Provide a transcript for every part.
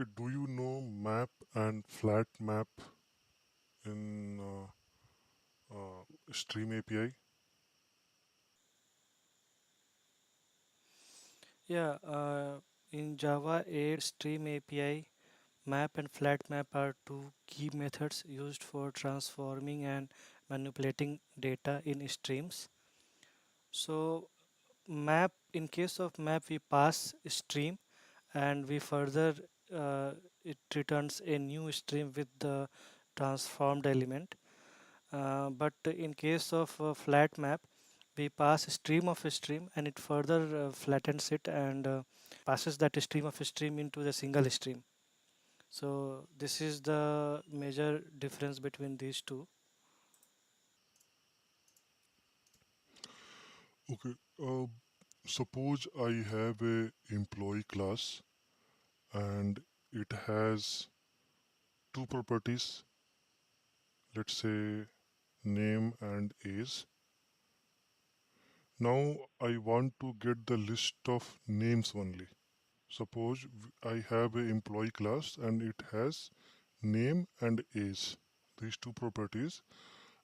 Okay, do you know map and flat map in Stream API? Yeah, in Java 8 Stream API, map and flat map are two key methods used for transforming and manipulating data in streams. So map, in case of map, we pass stream and we further it returns a new stream with the transformed element. But in case of flat map, we pass a stream of a stream and it further flattens it and passes that stream of a stream into the single stream. So this is the major difference between these two. Okay, suppose I have a employee class and it has two properties, let's say name and age. Now I want to get the list of names only. Suppose I have a employee class and it has name and age, these two properties,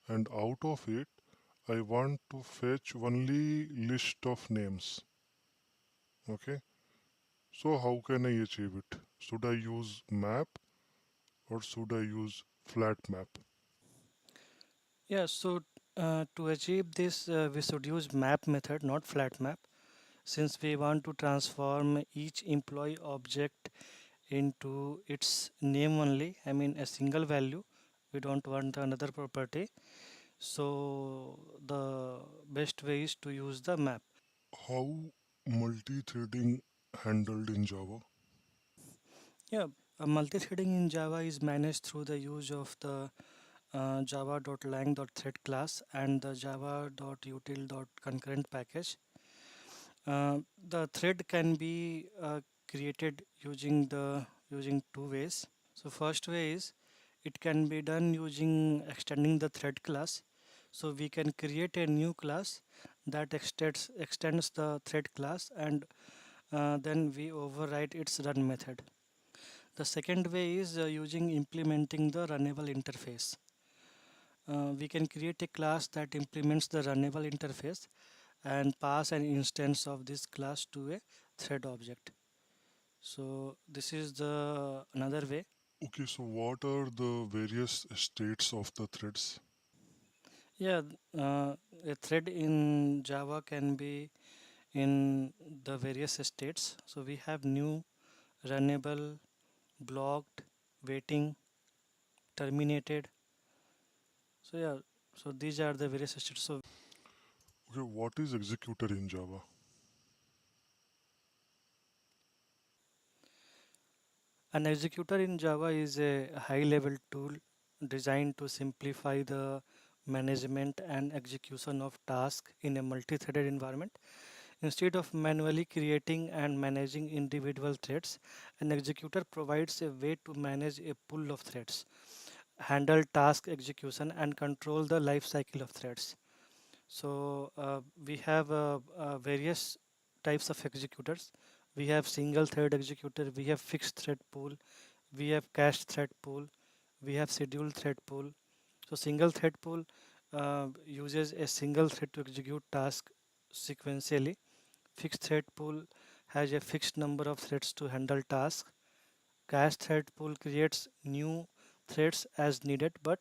and out of it I want to fetch only list of names. Okay, so how can I achieve it? Should I use map or should I use flat map? Yeah, so to achieve this, we should use map method, not flat map, since we want to transform each employee object into its name only. I mean, a single value. We don't want another property. So the best way is to use the map. How multi-threading handled in Java? Yeah, multi-threading in Java is managed through the use of the java.lang.thread class and the java.util.concurrent package. The thread can be created using two ways. So first way is it can be done using extending the thread class. So we can create a new class that extends the thread class and then we override its run method. The second way is using implementing the runnable interface. We can create a class that implements the runnable interface and pass an instance of this class to a thread object. So this is the another way. Okay, so what are the various states of the threads? Yeah, a thread in Java can be in the various states. So we have new, runnable, blocked, waiting, terminated. So yeah, so these are the various states. So Okay, what is executor in Java? an executor in Java is a high-level tool designed to simplify the management and execution of tasks in a multi-threaded environment. Instead of manually creating and managing individual threads, an executor provides a way to manage a pool of threads, handle task execution, and control the life cycle of threads. So we have various types of executors. We have single thread executor, we have fixed thread pool, we have cached thread pool, we have scheduled thread pool. So single thread pool uses a single thread to execute task sequentially. Fixed thread pool has a fixed number of threads to handle tasks. Cache thread pool creates new threads as needed but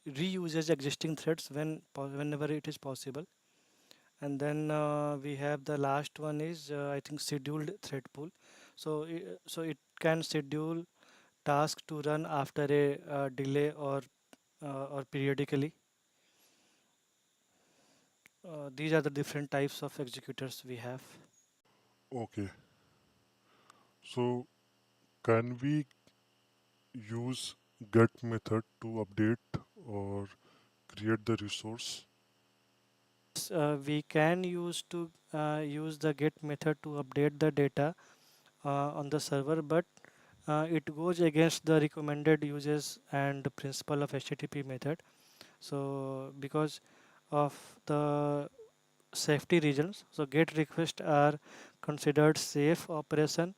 reuses existing threads whenever it is possible. And then we have the last one is I think scheduled thread pool. So it can schedule task to run after a delay or periodically. These are the different types of executors we have. Okay, so can we use get method to update or create the resource? We can use the get method to update the data on the server, but it goes against the recommended uses and the principle of HTTP method. So because of the safety reasons, so get requests are considered safe operation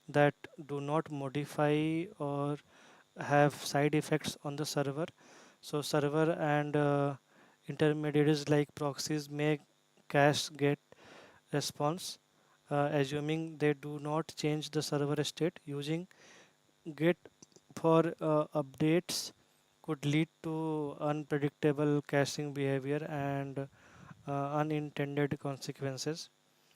that do not modify or have side effects on the server. So server and intermediaries like proxies may cache get response, assuming they do not change the server state. Using get for updates could lead to unpredictable caching behavior and unintended consequences.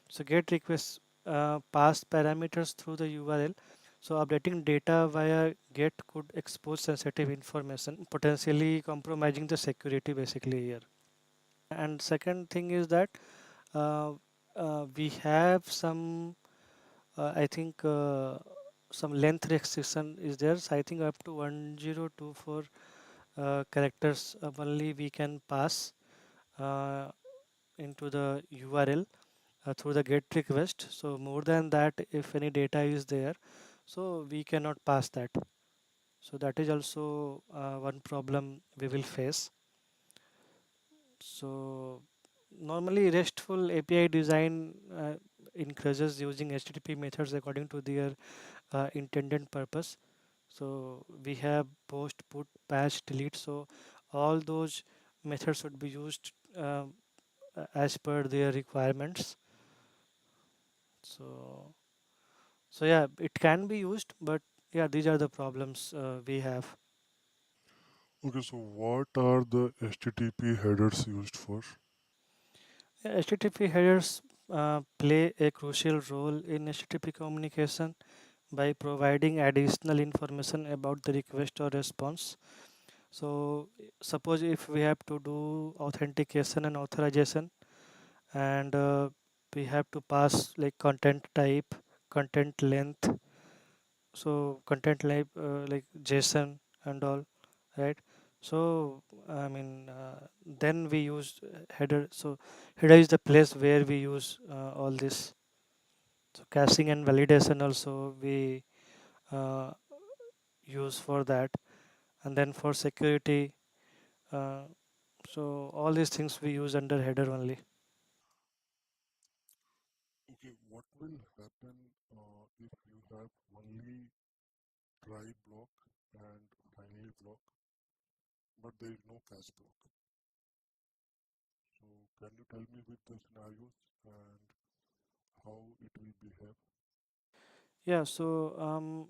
So get requests pass parameters through the URL. So updating data via get could expose sensitive information, potentially compromising the security basically here. And second thing is that uh, we have some, I think some length restriction is there. So I think up to 1024 characters only we can pass uh, into the URL through the get request. So more than that, if any data is there, so we cannot pass that. So that is also one problem we will face. So normally RESTful API design encourages using HTTP methods according to their intended purpose. So we have post, put, patch, delete. So all those methods should be used as per their requirements. So yeah, it can be used, but yeah, these are the problems we have. Okay, so what are the HTTP headers used for? HTTP headers play a crucial role in HTTP communication by providing additional information about the request or response. So suppose if we have to do authentication and authorization, and we have to pass like content type, content length, so content like JSON and all, right? So I mean, then we use header. So header is the place where we use all this. So caching and validation also we uh, use for that, and then for security. Uh, so all these things we use under header only. Okay, what will happen if you have only try block and finally block, but there is no catch block? So can you tell me with the scenarios and how it will behave? Yeah. So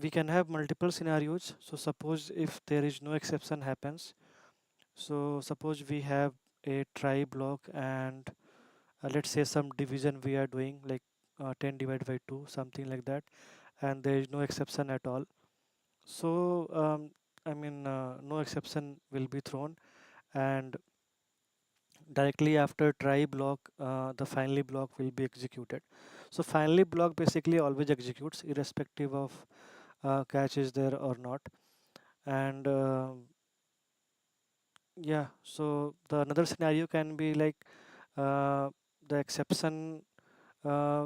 we can have multiple scenarios. So suppose if there is no exception happens. So suppose we have a try block and let's say some division we are doing like 10 divided by 2, something like that, and there is no exception at all. So I mean no exception will be thrown, and directly after try block the finally block will be executed. So finally block basically always executes irrespective of catch is there or not. And yeah, so the another scenario can be like uh, the exception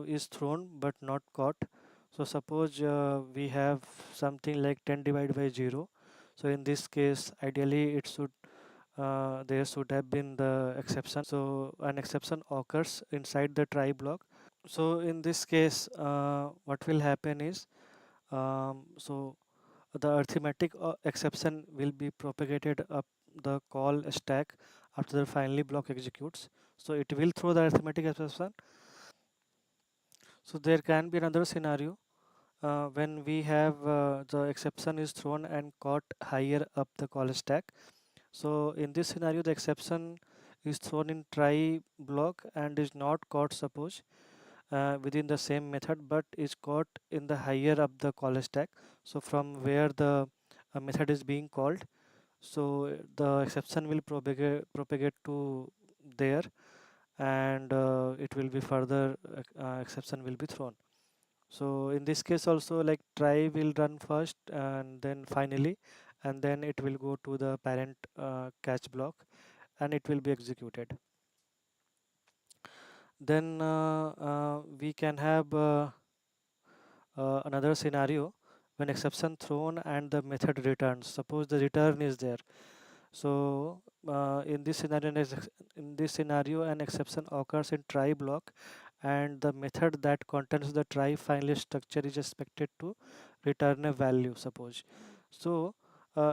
is thrown but not caught. So suppose we have something like 10 divided by 0. So in this case ideally it should there should have been the exception. So an exception occurs inside the try block. So in this case what will happen is so the arithmetic exception will be propagated up the call stack after the finally block executes. So it will throw the arithmetic exception. So there can be another scenario when we have the exception is thrown and caught higher up the call stack. So in this scenario, the exception is thrown in try block and is not caught, suppose within the same method, but is caught in the higher up the call stack. So from where the method is being called, so the exception will propagate to there, and it will be further exception will be thrown. So in this case also like try will run first and then finally, and then it will go to the parent catch block and it will be executed. Then we can have another scenario when exception thrown and the method returns. Suppose the return is there. So in this scenario, an exception occurs in try block and the method that contains the try finally structure is expected to return a value, suppose. So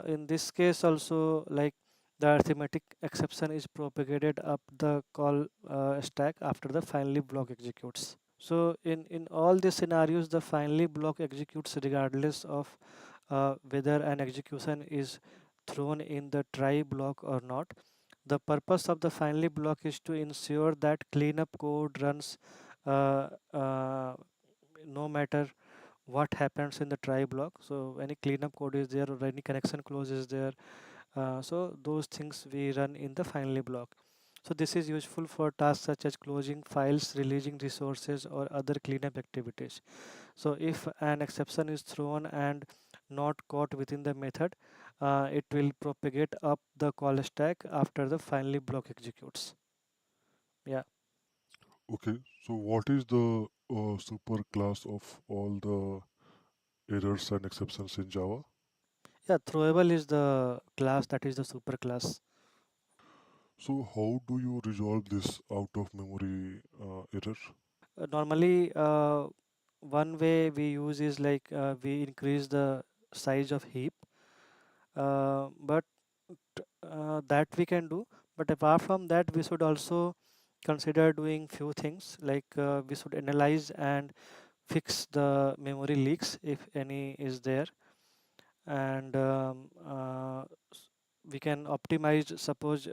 in this case also, like, the arithmetic exception is propagated up the call stack after the finally block executes. So in all these scenarios, the finally block executes regardless of whether an execution is thrown in the try block or not. The purpose of the finally block is to ensure that cleanup code runs no matter what happens in the try block. So any cleanup code is there or any connection close is there, so those things we run in the finally block. So this is useful for tasks such as closing files, releasing resources, or other cleanup activities. So if an exception is thrown and not caught within the method, it will propagate up the call stack after the finally block executes. Yeah. Okay, so what is the super class of all the errors and exceptions in Java? Yeah, throwable is the class that is the super class. So how do you resolve this out of memory error? Normally, one way we use is like we increase the size of heap, but that we can do. But apart from that, we should also consider doing few things like we should analyze and fix the memory leaks if any is there, and we can optimize. Suppose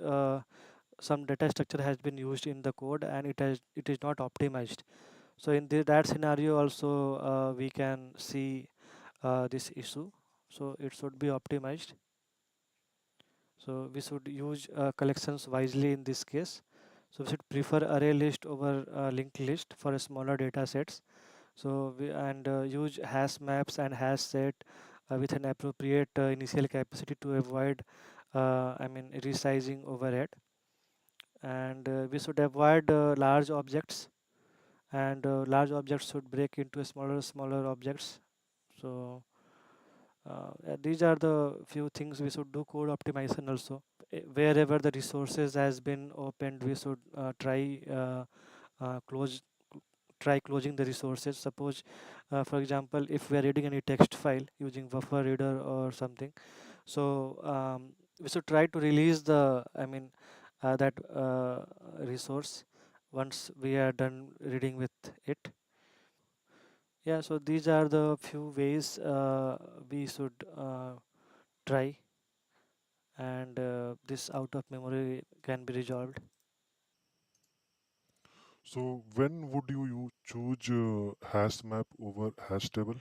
some data structure has been used in the code and it is not optimized, so in that scenario also we can see this issue, so it should be optimized. So we should use collections wisely in this case. So we should prefer array list over linked list for a smaller data sets. So we and use hash maps and hash set with an appropriate initial capacity to avoid resizing overhead. And we should avoid large objects, and large objects should break into smaller objects. So these are the few things we should do. Code optimization also, wherever the resources has been opened, we should uh, close try closing the resources. Suppose for example, if we are reading any text file using buffer reader or something, so we should try to release the that resource once we are done reading with it. Yeah, so these are the few ways we should try, and this out of memory can be resolved. So when would you choose hash map over hash table?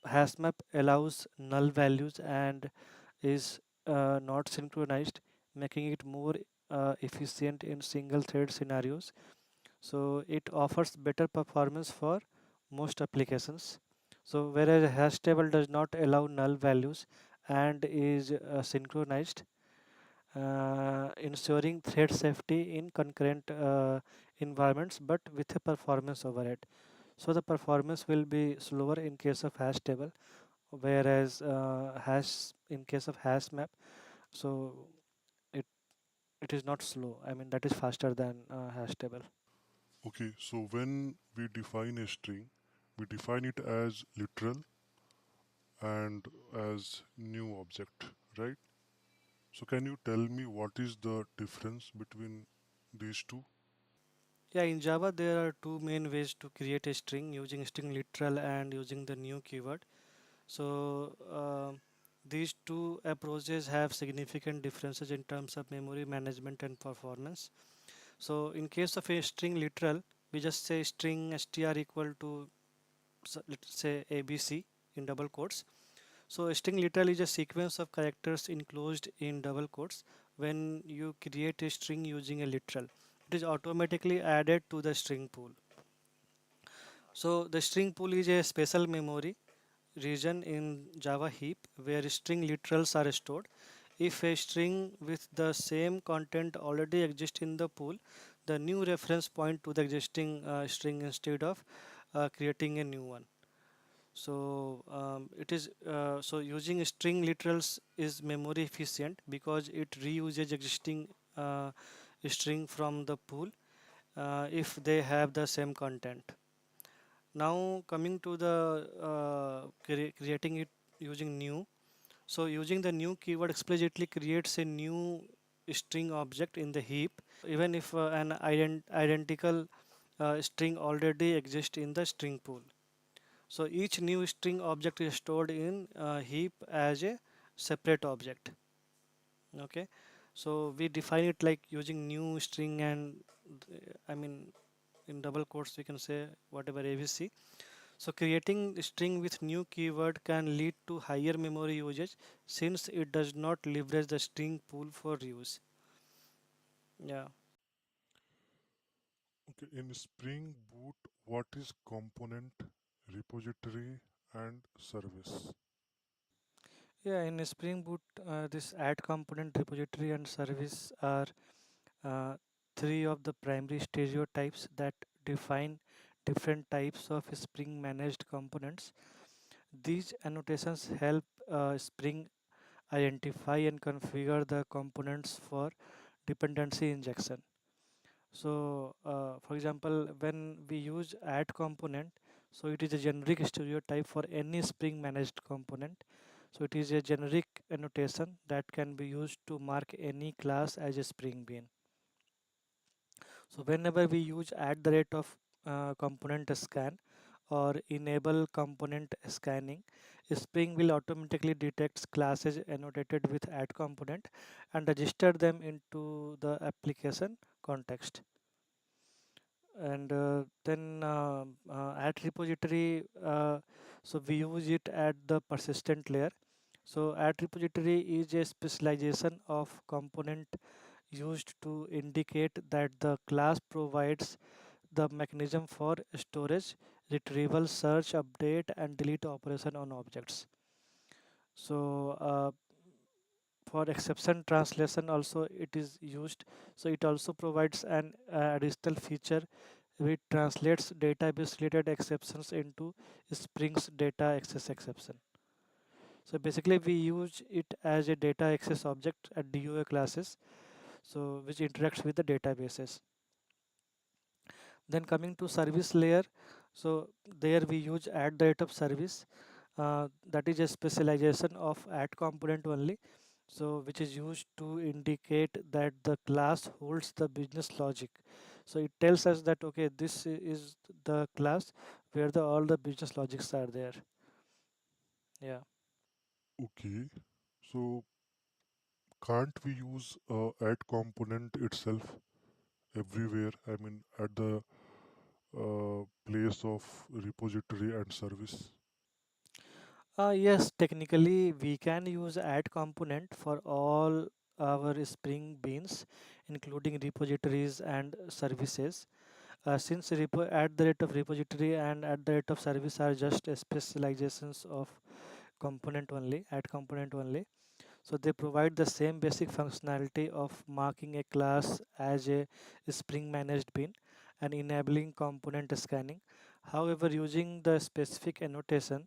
Hash map allows null values and is not synchronized, making it more efficient in single thread scenarios. So it offers better performance for most applications. So whereas hash table does not allow null values and is synchronized, ensuring thread safety in concurrent environments but with a performance overhead. So the performance will be slower in case of hash table, whereas hash in case of hash map, so it it is not slow. I mean, that is faster than hash table. Okay, so when we define a string, we define it as literal and as new object, right? So can you tell me what is the difference between these two? Yeah, in Java there are two main ways to create a string, using string literal and using the new keyword. So these two approaches have significant differences in terms of memory management and performance. So in case of a string literal, we just say string str equal to let's say ABC in double quotes. So a string literal is a sequence of characters enclosed in double quotes. When you create a string using a literal, it is automatically added to the string pool. So the string pool is a special memory region in Java heap where string literals are stored. If a string with the same content already exists in the pool, the new reference point to the existing string instead of creating a new one. So it is so using string literals is memory efficient because it reuses existing string from the pool, if they have the same content. Now coming to the creating it using new. So using the new keyword explicitly creates a new string object in the heap, even if an identical string already exists in the string pool. So each new string object is stored in heap as a separate object. Okay, so we define it like using new string, and I mean in double quotes we can say whatever abc. So creating string with new keyword can lead to higher memory usage since it does not leverage the string pool for use. Yeah. Okay, in Spring Boot, what is component, repository, and service? Yeah, in Spring Boot, this add component, repository, and service are uh, three of the primary stereotypes that define different types of Spring managed components. These annotations help Spring identify and configure the components for dependency injection. So, for example, when we use add component, so it is a generic stereotype for any Spring managed component. So it is a generic annotation that can be used to mark any class as a Spring Bean. So whenever we use at the rate of component scan or enable component scanning, Spring will automatically detect classes annotated with add component and register them into the application context. And then at repository, so we use it at the persistent layer. So at repository is a specialization of component used to indicate that the class provides the mechanism for storage, retrieval, search, update, and delete operation on objects. So for exception translation also it is used. So it also provides an additional feature which translates database related exceptions into Spring's data access exception. So basically we use it as a data access object at DOA classes, so which interacts with the databases. Then coming to service layer, so there we use at the rate of service, that is a specialization of add component only, so which is used to indicate that the class holds the business logic. So it tells us that okay, this is the class where the all the business logics are there. Yeah. Okay, so can't we use add component itself everywhere? I mean, at the place of repository and service. Yes, technically we can use add component for all our Spring Beans, including repositories and services. Since repo at the rate of repository and at the rate of service are just specializations of component only, add component only. So they provide the same basic functionality of marking a class as a Spring managed bean and enabling component scanning. However, using the specific annotation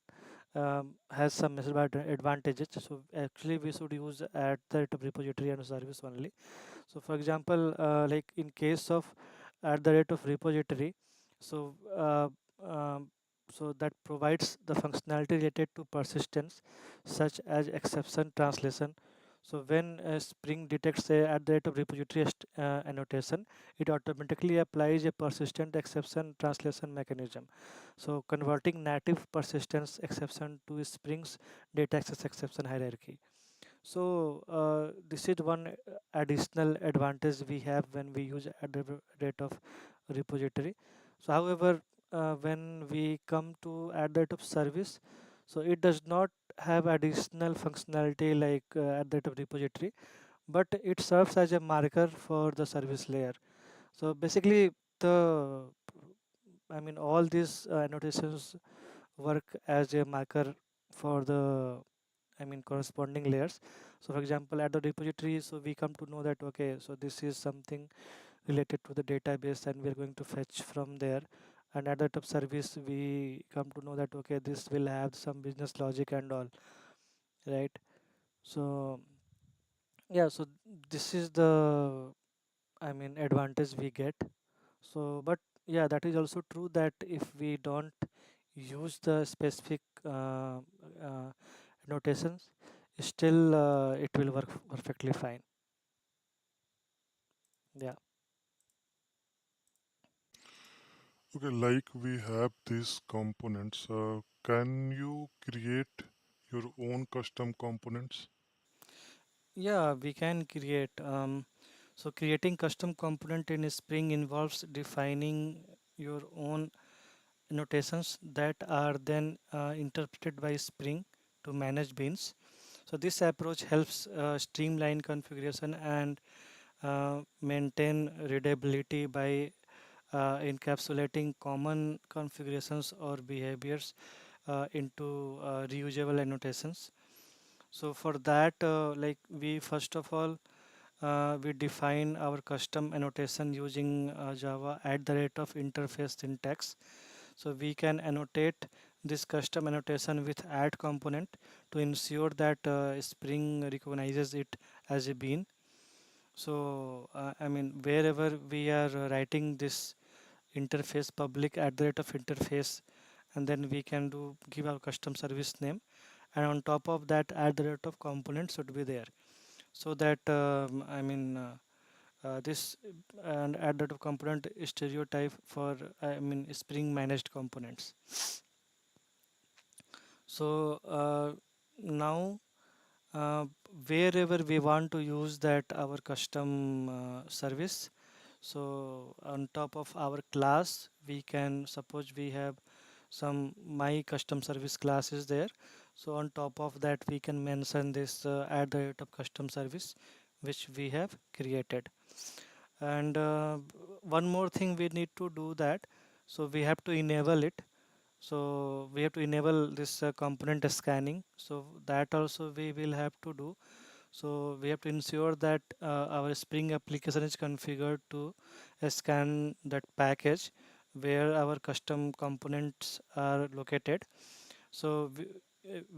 has some advantages. So actually we should use at the rate of repository and service only. So for example, like in case of at the rate of repository, so so that provides the functionality related to persistence such as exception translation. So when Spring detects a at the rate of repository annotation, it automatically applies a persistent exception translation mechanism. So converting native persistence exception to Spring's data access exception hierarchy. So this is one additional advantage we have when we use at the rate of repository. So however, when we come to at the rate of service, so it does not have additional functionality like at the rate of repository, but it serves as a marker for the service layer. So basically the I mean all these annotations work as a marker for the corresponding layers. So for example at the repository, so we come to know that okay, so this is something related to the database and we're going to fetch from there. And at the top service we come to know that okay, this will have some business logic and all, right? So yeah, so this is the advantage we get So, but yeah, that is also true that if we don't use the specific notations, still it will work perfectly fine. Yeah. Okay, like we have these components. Can you create your own custom components? Yeah, we can create. So creating custom component in Spring involves defining your own notations that are then interpreted by Spring to manage beans. So this approach helps streamline configuration and maintain readability by encapsulating common configurations or behaviors into reusable annotations. So for that, like we first of all we define our custom annotation using Java at the rate of interface syntax. So we can annotate this custom annotation with add component to ensure that Spring recognizes it as a bean. So I mean wherever we are writing this interface public at the rate of interface, and then we can do give our custom service name, and on top of that at the rate of component should be there, so that this and add that component stereotype for Spring managed components. So now uh, wherever we want to use that our custom service, so on top of our class we can suppose we have some my custom service class is there. So on top of that we can mention this add the rate of custom service which we have created. And one more thing we need to do that, so we have to enable it. So we have to enable this component scanning, so that also we will have to do. So we have to ensure that our Spring application is configured to scan that package where our custom components are located. So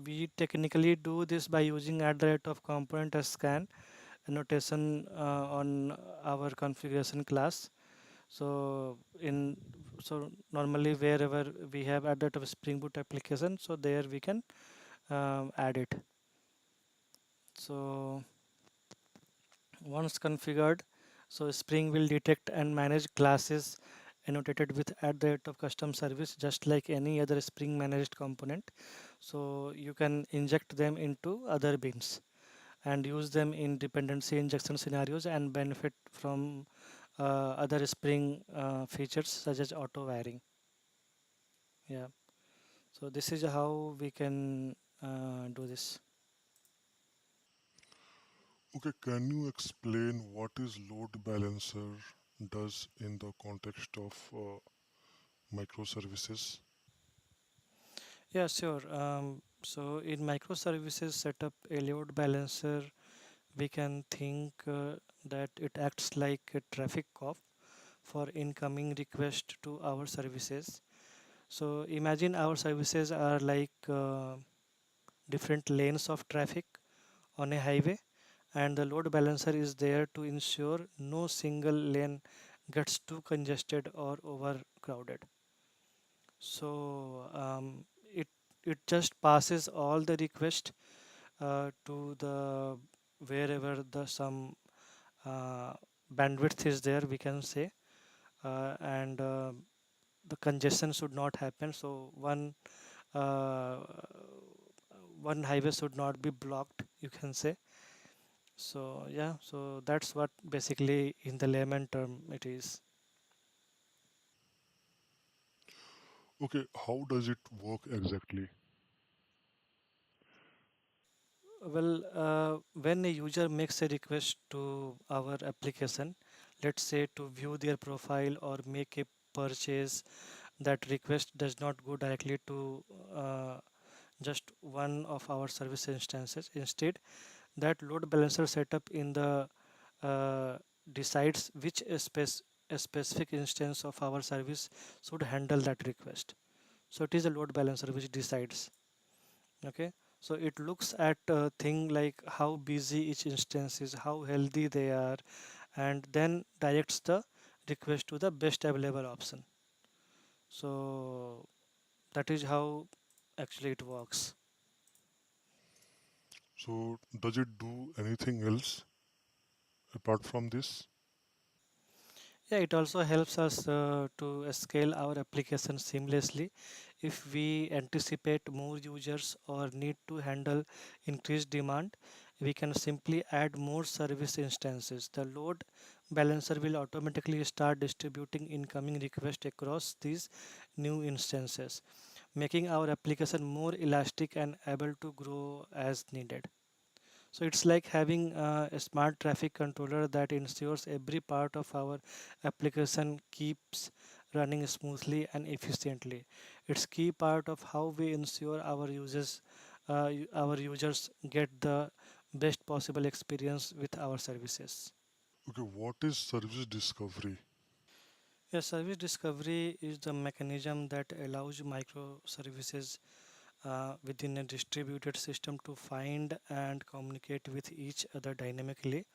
we technically do this by using at the rate of component scan notation on our configuration class. So in so normally wherever we have at that of Spring Boot application, so there we can add it. So once configured, so Spring will detect and manage classes annotated with at the rate of custom service just like any other Spring managed component. So you can inject them into other beans and use them in dependency injection scenarios and benefit from other Spring features such as auto wiring. Yeah. So this is how we can do this. Okay, can you explain what is load balancer does in the context of microservices? Yeah, sure. So in microservices setup, a load balancer, we can think that it acts like a traffic cop for incoming request to our services. So imagine our services are like different lanes of traffic on a highway, and the load balancer is there to ensure no single lane gets too congested or overcrowded. So it just passes all the request to the wherever the some uh, bandwidth is there, we can say, and the congestion should not happen. So uh, one highway should not be blocked, you can say. So yeah, so that's what basically in the layman term it is. Okay, how does it work exactly? Well, when a user makes a request to our application, let's say to view their profile or make a purchase, that request does not go directly to just one of our service instances. Instead, that load balancer setup in the decides which a specific instance of our service should handle that request. So it is a load balancer which decides. Okay, so it looks at a thing like how busy each instance is, how healthy they are, and then directs the request to the best available option. So that is how actually it works. So does it do anything else apart from this? Yeah, it also helps us to scale our application seamlessly. If we anticipate more users or need to handle increased demand, we can simply add more service instances. The load balancer will automatically start distributing incoming requests across these new instances, making our application more elastic and able to grow as needed. So it's like having a smart traffic controller that ensures every part of our application keeps running smoothly and efficiently. It's key part of how we ensure our users get the best possible experience with our services. Okay, what is service discovery? Yeah, service discovery is the mechanism that allows microservices within a distributed system to find and communicate with each other dynamically.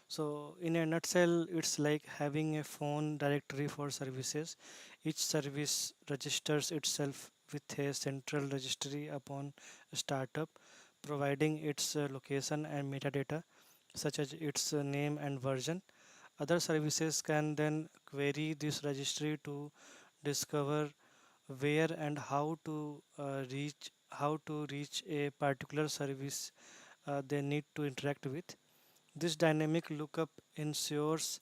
So, in a nutshell, it's like having a phone directory for services. Each service registers itself with a central registry upon startup, providing its location and metadata, such as its name and version. Other services can then query this registry to discover where and how to reach a particular service they need to interact with. This dynamic lookup ensures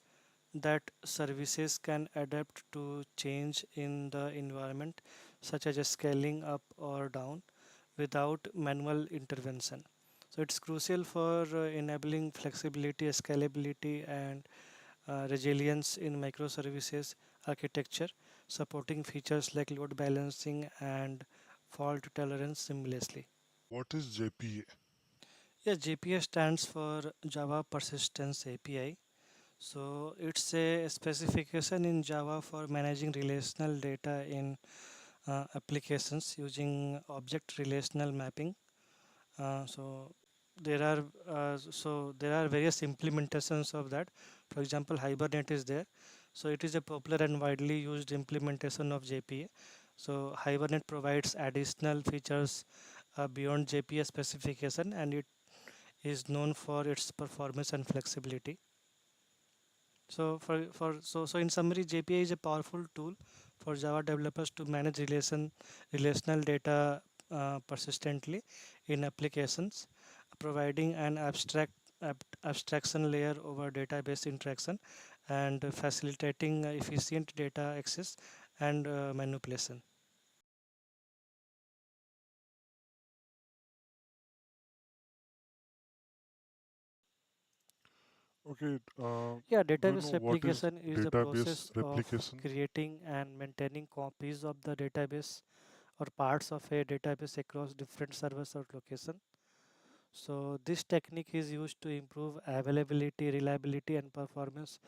that services can adapt to change in the environment, such as scaling up or down, without manual intervention. So it's crucial for enabling flexibility, scalability, and resilience in microservices architecture, supporting features like load balancing and fault tolerance seamlessly. What is JPA? Yes, JPA stands for Java Persistence API. So it's a specification in Java for managing relational data in applications using object relational mapping. So there are various implementations of that. For example, Hibernate is there. So it is a popular and widely used implementation of JPA. So Hibernate provides additional features beyond JPA specification, and it is known for its performance and flexibility. So in summary, JPA is a powerful tool for Java developers to manage relational data persistently in applications, providing an abstraction layer over database interaction and facilitating efficient data access and manipulation. Okay, Yeah, do you know database what is replication is the database process of replication? creating and maintaining copies of the database or parts of a database across different servers or location. So this technique is used to improve availability, reliability, and performance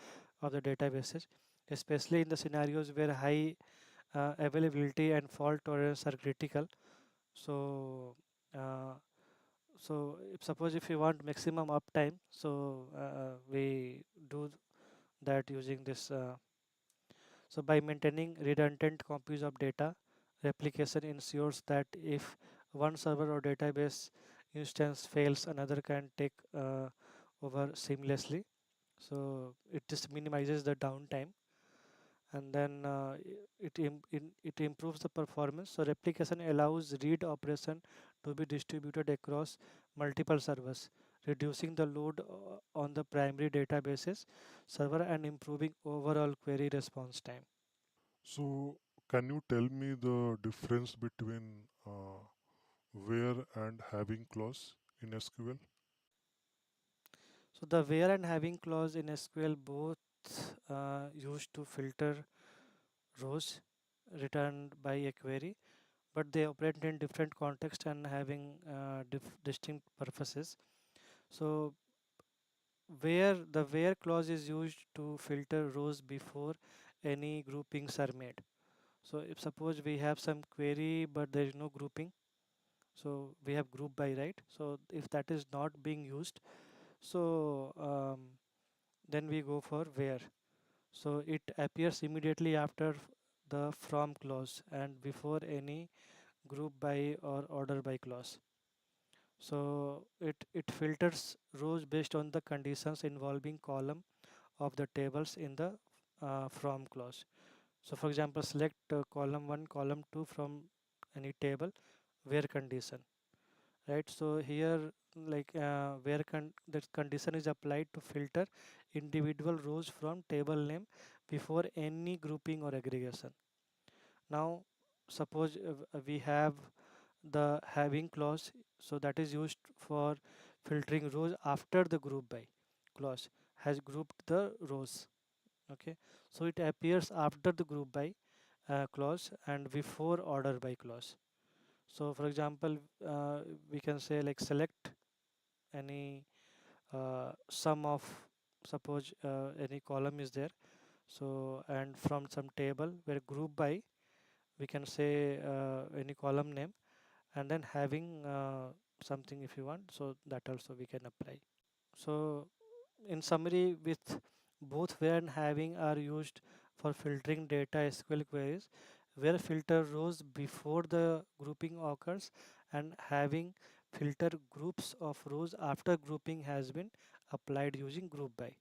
of the databases, especially in the scenarios where high availability and fault tolerance are critical. So, uh, so if suppose if you want maximum uptime, so we do that using this. So by maintaining redundant copies of data, replication ensures that if one server or database instance fails, another can take over seamlessly. So it just minimizes the downtime, and then it improves the performance. So replication allows read operation to be distributed across multiple servers, reducing the load on the primary databases server and improving overall query response time. So, can you tell me the difference between where and having clause in SQL? So the where and having clause in SQL both used to filter rows returned by a query, but they operate in different contexts and having distinct purposes. So where clause is used to filter rows before any groupings are made. So if suppose we have some query but there is no grouping, so we have group by, right? So if that is not being used, so then we go for where. So it appears immediately after the from clause and before any group by or order by clause. So it filters rows based on the conditions involving column of the tables in the from clause. So for example, select column 1, column 2 from any table where condition, right? So here like where that condition is applied to filter individual rows from table name before any grouping or aggregation. Now suppose we have the having clause, so that is used for filtering rows after the group by clause has grouped the rows. Okay, so it appears after the group by clause and before order by clause. So for example, we can say like select any sum of, suppose any column is there, so and from some table where group by we can say any column name and then having something if you want, so that also we can apply. So in summary, with both where and having are used for filtering data SQL queries, where filter rows before the grouping occurs and having filter groups of rows after grouping has been applied using group by.